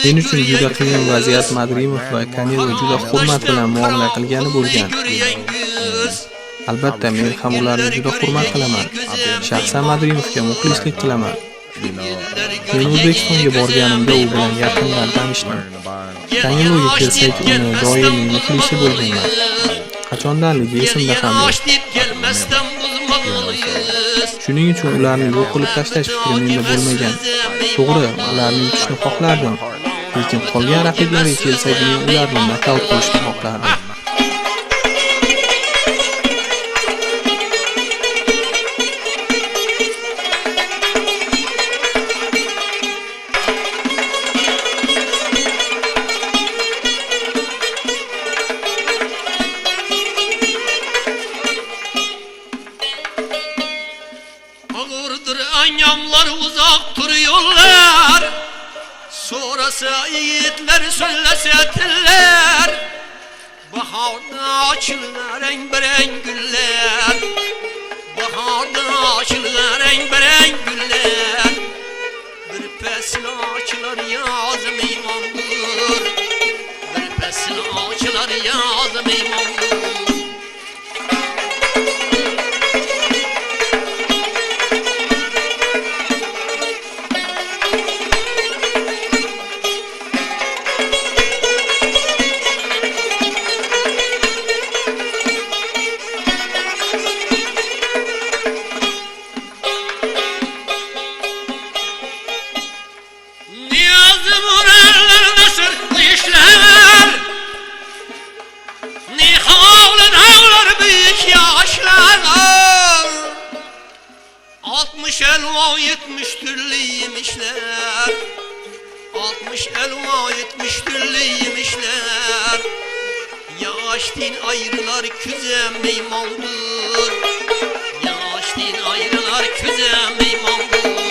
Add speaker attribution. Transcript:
Speaker 1: Men uchun juda qiyin vaziyat Madrimov va Kanelo juda hurmat bilan muomala qilgani bo'lgan. Albatta men ham ularni juda hurmat qilaman. Shaxsan Madrimovga muxlislik qilaman. Men O'zbekistonga borganimda u bilan yaqindan tanishdim. Kaneloga kelsak, uni doimiy muxlisi bo'lganman. Qachondanligi esimda ham yo'q. Shuning uchun ularni yo'q qilib tashlash fikri menda bo'lmagan. To'g'ri, ularni yutishni xohlardim. Lekin qolgan raqiblarga kelsak, men ularni nokaut qilishni xohlardim.
Speaker 2: Ağırdır anyamlar uzak duruyorlar. Sonrası yiğitler söylese tiller. Baharda açılır renk güller. Baharda açılır renk güller. Bir pesle açılır yazım imandır. Bir pesle açılır yazım imandır. Elva 70 türlü yemişler. 60 elva 70 türlü yemişler. Yaştin ayrılar küze meymandır. Yaştin ayrılar küze meymandır.